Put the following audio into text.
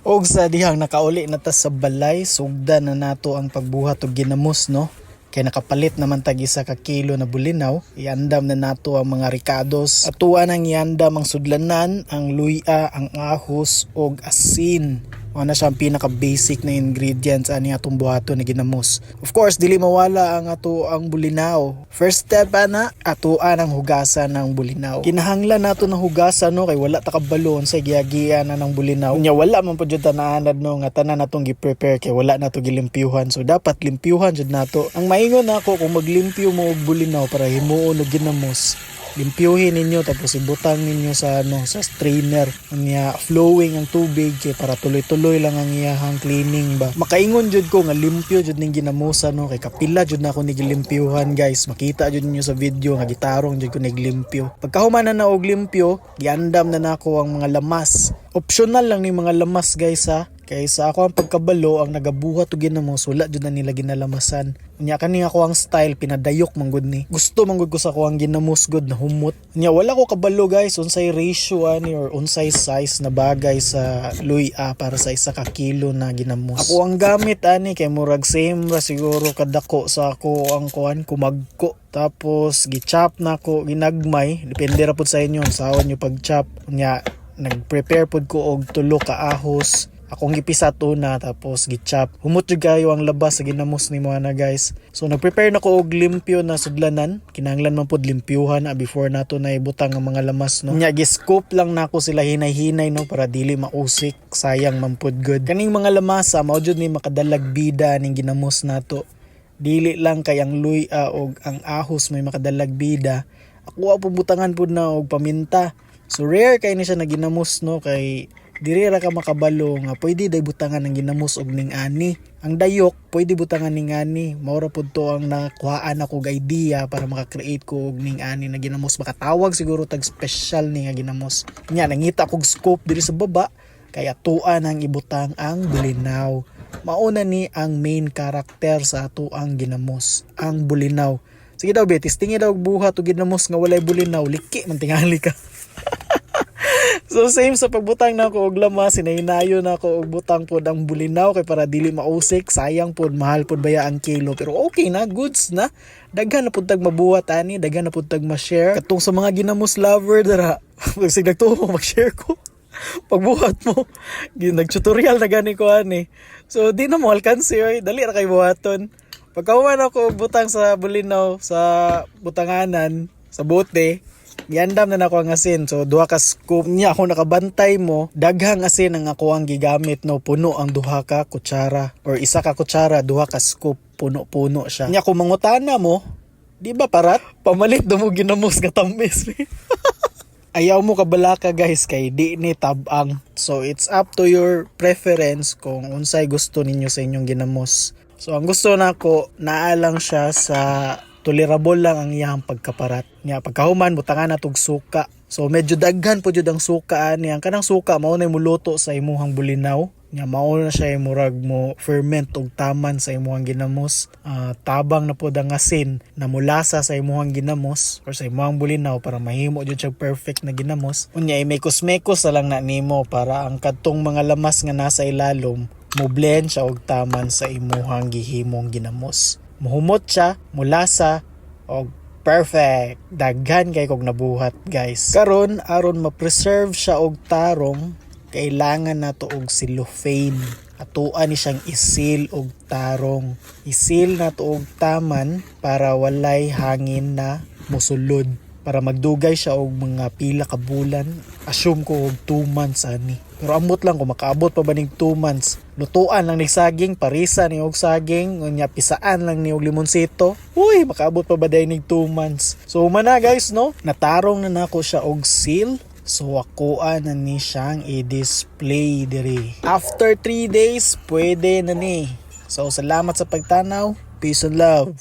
Og sa dihang nakauli na ta sa balay, sugdan na nato ang pagbuhat og ginamos, no? Kay nakapalit naman tag isa ka kilo na bulinaw, iandam na nato ang mga ricados. Atuan ang iandam ang sudlanan, ang luya, ang ahos og asin. Ano siya ang pinaka-basic na ingredients ani atong buhaton na ginamos. Of course, dili mawala ang ato ang bulinaw. First step ana, atuan ang hugasan ng bulinaw. Kinahanglan nato ng hugasan, no, kay wala ta kabalon sa giyagian na ng bulinaw. Nya wala man pud jud tanaanad, no, nga tanan natong gi-prepare kay wala nato gilimpyuhan. So dapat limpyuhan jud nato. Ang maingon nako kung maglimpyo mo og bulinaw para himuon og ginamos, limpyuhin ninyo tapos ibutang ninyo sa sa strainer niya, flowing ang tubig kay para tuloy-tuloy lang ang iyahang cleaning ba. Makaingon jud ko nga limpyo jud ning ginamusa, no, kay kapila jud na ako nigilimpyuhan guys. Makita jud ninyo sa video nga gitarong jud ko niglimpyo. Pagkahuman na og limpyo, giandam na nako ang mga lamas. Optional lang ni mga lamas guys ha. Kay sa ako ang pagkabalo ang nagabuhat og ginamos, wala jud na nila ginalamasan. Unya kani ako ang style pinadayok man gud ni. Gusto man gud ko sa ako ang ginamos gud na humot. Unya wala ko kabalo guys unsay ratio ani or unsay size na bagay sa luya para sa isa ka kilo na ginamos. Ako ang gamit ani kay murag same ra siguro kadako sa ako ang kuan kumagko. Tapos gichop na ko ginagmay, depende ra pud sa inyo sawon nyo pag-chop. Unya nag-prepare pud ko og tulo ka ahos. Akong gipisa tuna tapos gichop. Humot jud kayo ang labas sa ginamos ni mo na guys. So nagprepare na ko og limpyo na sudlanan. Kinahanglan man pud limpyuhan before nato na ibutang ang mga lamas, no. Nya gi-scoop lang nako sila hinay-hinay, no, para dili mausik. Sayang man pud good. Kaning mga lamasa mao jud ni makadalag bida ning ginamos nato. Dili lang kay ang luya og ang ahos may makadalag bida. Ako butangan pud na og paminta. So rare kay ni siya na ginamos, no, kay diri ra ka makabalo nga pwede day butangan ng ginamos og ning ani. Ang dayok pwede butangan ning ani. Mao ra pud to ang nakuhaan ako og idea para maka-create ko og ning ani na ginamos. Makatawag siguro tag special ni nga ginamos. Nya nangita kog scoop diri sa baba kaya tuan ang ibutang ang bulinaw. Mauna ni ang main character sa ato ang ginamos, ang bulinaw. Sige daw betis, tingi daw buhat og ginamos nga walay bulinaw, liki man tingali ka. So same sa pagbutang na ko og lamas, sinahinayo na ko og butang pod ang bulinaw kay para dili mausik. Sayang pod, mahal pod baya ang kilo, pero okay na, goods na. Daghan na pod tag mabuhat ani, daghan na pod tag ma-share. Katong sa mga ginamos lover dara, sig nagtuo mag-share ko. Pagbuhat mo, nag-tutorial na gani ko ani. So di na mo alkansi, oy, dali ra kay buhaton. Pagkahuman ako og butang sa bulinaw sa butanganan sa bote, giandam na nako ang asin. So duha ka scoop niya ako nakabantay mo, daghang asin ang ako ang gigamit, no. Puno ang duha ka kutsara or isa ka kutsara, duha ka scoop, puno-puno siya. Nya kung mangutana mo, di ba parat pamalit do mo ginamos nga tamis. Ayaw mo kabalaka guys kay di ni tabang. So it's up to your preference kung unsay gusto ninyo sa inyong ginamos. So ang gusto nako naa lang siya sa tolerable lang ang iyang pagkaparat. Nya pagkahuman butangan na tog suka. So medyo daghan po jud ang suka ani. Ang kanang suka mao na muluto sa imuhang bulinaw. Nya mao na siya murag mo ferment og taman sa imuhang ginamos. Tabang na po ang asin na mulasa sa imuhang ginamos or sa imuhang bulinaw para mahimo jud siya perfect na ginamos. Unya may kusmekos lang na nimo para ang kadtong mga lamas nga nasa ilalom mo blend siya og taman sa imuhang gihimong ginamos. Muhumot siya, mulasa, og perfect. Daghan kay kog nabuhat guys. Karon aron ma-preserve siya og tarong, kailangan nato og cellophane. Atuan ni siyang isil og tarong. Isil nato og taman para walay hangin na musulod. Para magdugay siya og mga pila ka bulan. Assume ko og 2 months ani. Pero amot lang kung makaabot pa ba ning 2 months. Lutuan lang ni saging, parisa ni og saging, unya pisaan lang ni og limonsito. Uy, makaabot pa ba day ning 2 months. So mana guys, no, natarong na nako siya og seal. So akuan na ni siyang i-display diri. After 3 days, pwede na ni. So salamat sa pagtanaw. Peace and love.